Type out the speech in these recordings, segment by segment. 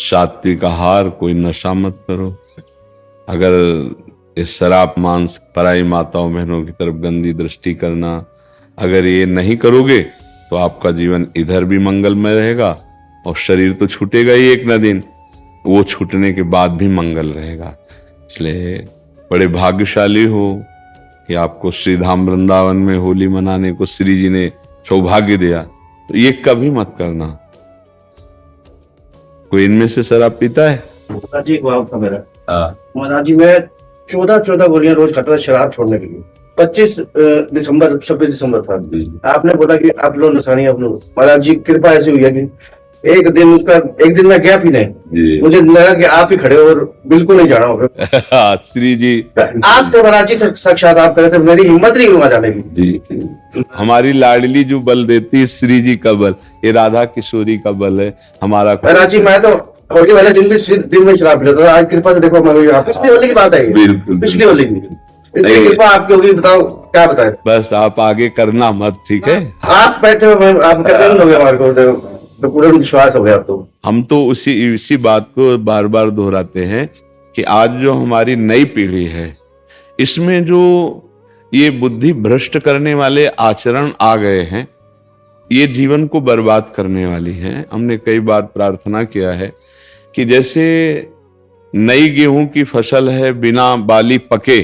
सात्विक आहार, कोई नशा मत करो। अगर इस शराब मांस, पराई माताओं बहनों की तरफ गंदी दृष्टि करना, अगर ये नहीं करोगे तो आपका जीवन इधर भी मंगलमय रहेगा और शरीर तो छूटेगा ही एक न दिन, वो छूटने के बाद भी मंगल रहेगा। इसलिए बड़े भाग्यशाली हो कि आपको श्री धाम वृंदावन में होली मनाने को श्री जी ने सौभाग्य दिया। तो ये कभी मत करना। कोई इनमें से शराब पीता है? महाराज जी एक भाव था मेरा। महाराज जी मैं 14 गोलियां रोज खाता था शराब छोड़ने के लिए। 26 दिसंबर था। आपने बोला कि आप लो नशा नहीं, आप लो। महाराज जी कृपा ऐसी हुई है कि एक दिन मैं गया पीने, मुझे लगा कि आप ही खड़े हो और बिल्कुल नहीं जाना होगा। श्री जी आप तो महाराज जी साक्षात आप करे थे, मेरी हिम्मत नहीं हुआ जाने की। जी हमारी लाडली जो बल देती है श्री जी का बल, ये राधा किशोरी का बल है हमारा। महाराज जी मैं तो होली वाले दिन में शराब पी लेता था, आज कृपा से देखो मैं यहाँ पिछली होली की बात है। बिल्कुल पिछली होली की इतनी कृपा आपकी होगी, बताओ क्या बताए। बस आप आगे करना मत, ठीक है? आप बैठे हो, आप करने लोगे हमारे को तो पूरा विश्वास हो गया। तो हम तो इसी बात को बार बार दोहराते हैं कि आज जो हमारी नई पीढ़ी है, इसमें जो ये बुद्धि भ्रष्ट करने वाले आचरण आ गए हैं, ये जीवन को बर्बाद करने वाली हैं। हमने कई बार प्रार्थना किया है कि जैसे नई गेहूं की फसल है, बिना बाली पके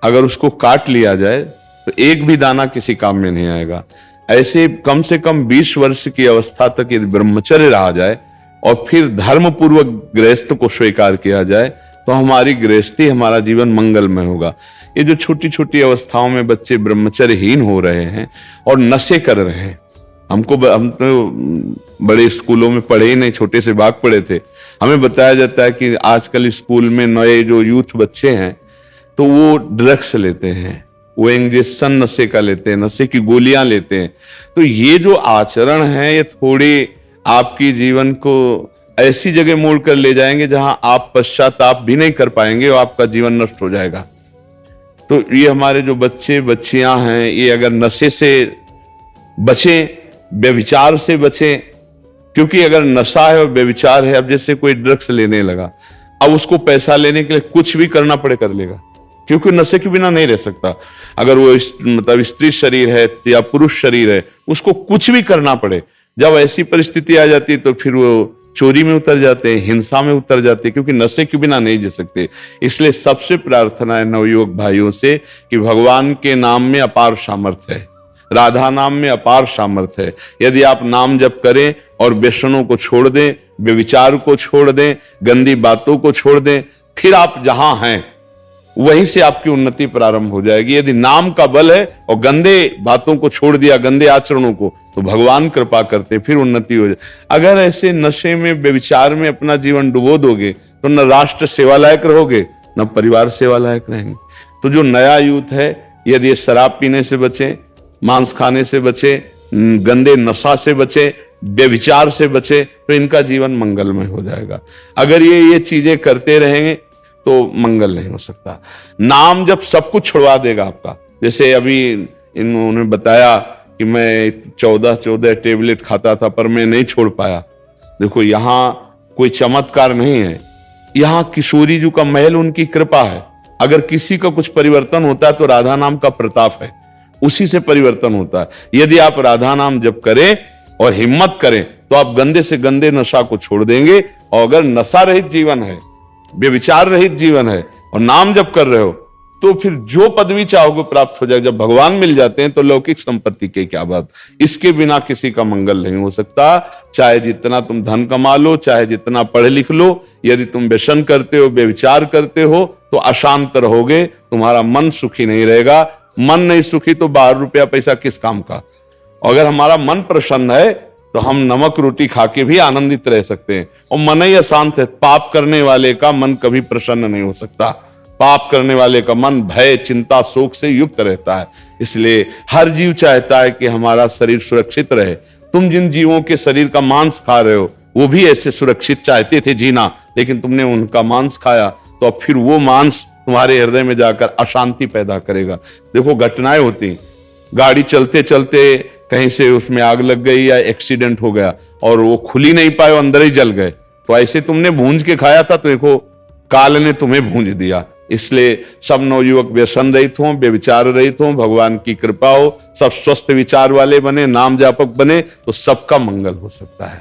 अगर उसको काट लिया जाए तो एक भी दाना किसी काम में नहीं आएगा। ऐसे कम से कम 20 वर्ष की अवस्था तक यदि ब्रह्मचर्य रहा जाए और फिर धर्म पूर्वक गृहस्थ को स्वीकार किया जाए तो हमारी गृहस्थी, हमारा जीवन मंगलमय होगा। ये जो छोटी छोटी अवस्थाओं में बच्चे ब्रह्मचर्यहीन हो रहे हैं और नशे कर रहे हैं, हम तो बड़े स्कूलों में पढ़े ही नहीं, छोटे से भाग पढ़े थे। हमें बताया जाता है कि आजकल स्कूल में नए जो यूथ बच्चे हैं तो वो ड्रग्स लेते हैं, वो इंजेक्शन नशे का लेते हैं, नशे की गोलियां लेते हैं। तो ये जो आचरण है ये थोड़ी आपकी जीवन को ऐसी जगह मोड़ कर ले जाएंगे जहां आप पश्चाताप भी नहीं कर पाएंगे और आपका जीवन नष्ट हो जाएगा। तो ये हमारे जो बच्चे बच्चियां हैं, ये अगर नशे से बचें, व्यभिचार से बचें, क्योंकि अगर नशा है और व्यभिचार है, अब जैसे कोई ड्रग्स लेने लगा, अब उसको पैसा लेने के लिए कुछ भी करना पड़े कर लेगा, क्योंकि नशे के बिना नहीं रह सकता। अगर वो मतलब स्त्री शरीर है या पुरुष शरीर है, उसको कुछ भी करना पड़े। जब ऐसी परिस्थिति आ जाती है तो फिर वो चोरी में उतर जाते हैं, हिंसा में उतर जाते हैं, क्योंकि नशे के बिना नहीं जी सकते। इसलिए सबसे प्रार्थना है नवयुवक भाइयों से कि भगवान के नाम में अपार सामर्थ्य है, राधा नाम में अपार सामर्थ्य है। यदि आप नाम जप करें और व्यसनों को छोड़ दें, व्यभिचार को छोड़ दें, गंदी बातों को छोड़ दें, फिर आप जहां हैं वहीं से आपकी उन्नति प्रारंभ हो जाएगी। यदि नाम का बल है और गंदे बातों को छोड़ दिया, गंदे आचरणों को, तो भगवान कृपा करते, फिर उन्नति हो जाए। अगर ऐसे नशे में, व्यभिचार में अपना जीवन डुबो दोगे तो न राष्ट्र सेवा लायक रहोगे, न परिवार सेवा लायक रहेंगे। तो जो नया यूथ है, यदि शराब पीने से बचे, मांस खाने से बचे, गंदे नशा से बचे, व्यभिचार से बचे, तो इनका जीवन मंगलमय हो जाएगा। अगर ये चीजें करते रहेंगे तो मंगल नहीं हो सकता। नाम जब सब कुछ छुड़वा देगा आपका, जैसे अभी इन्होंने बताया कि मैं 14 टेबलेट खाता था पर मैं नहीं छोड़ पाया। देखो यहाँ कोई चमत्कार नहीं है, यहाँ किशोरी जी का महल, उनकी कृपा है। अगर किसी का कुछ परिवर्तन होता है तो राधा नाम का प्रताप है, उसी से परिवर्तन होता है। यदि आप राधा नाम जप करें और हिम्मत करें तो आप गंदे से गंदे नशा को छोड़ देंगे। और अगर नशा रहित जीवन है, व्यभिचार रहित जीवन है और नाम जप कर रहे हो, तो फिर जो पदवी चाहोगे प्राप्त हो जाएगा। जब भगवान मिल जाते हैं तो लौकिक संपत्ति के क्या बात, इसके बिना किसी का मंगल नहीं हो सकता। चाहे जितना तुम धन कमा लो, चाहे जितना पढ़ लिख लो, यदि तुम व्यसन करते हो, व्यभिचार करते हो, तो अशांत रहोगे, तुम्हारा मन सुखी नहीं रहेगा। मन नहीं सुखी तो 12 रुपया पैसा किस काम का। अगर हमारा मन प्रसन्न है तो हम नमक रोटी खा के भी आनंदित रह सकते हैं। और मन ही अशांत है, पाप करने वाले का मन कभी प्रसन्न नहीं हो सकता। पाप करने वाले का मन भय, चिंता, शोक से युक्त रहता है। इसलिए हर जीव चाहता है कि हमारा शरीर सुरक्षित रहे। तुम जिन जीवों के शरीर का मांस खा रहे हो, वो भी ऐसे सुरक्षित चाहते थे जीना, लेकिन तुमने उनका मांस खाया, तो अब फिर वो मांस तुम्हारे हृदय में जाकर अशांति पैदा करेगा। देखो घटनाएं होती, गाड़ी चलते चलते कहीं से उसमें आग लग गई या एक्सीडेंट हो गया और वो खुल ही नहीं पाए, अंदर ही जल गए, तो ऐसे तुमने भूंज के खाया था, तो देखो काल ने तुम्हें भूंज दिया। इसलिए सब नवयुवक व्यसन रहित हों, व्यभिचार रहित हों, भगवान की कृपा हो, सब स्वस्थ विचार वाले बने, नाम जापक बने, तो सबका मंगल हो सकता है।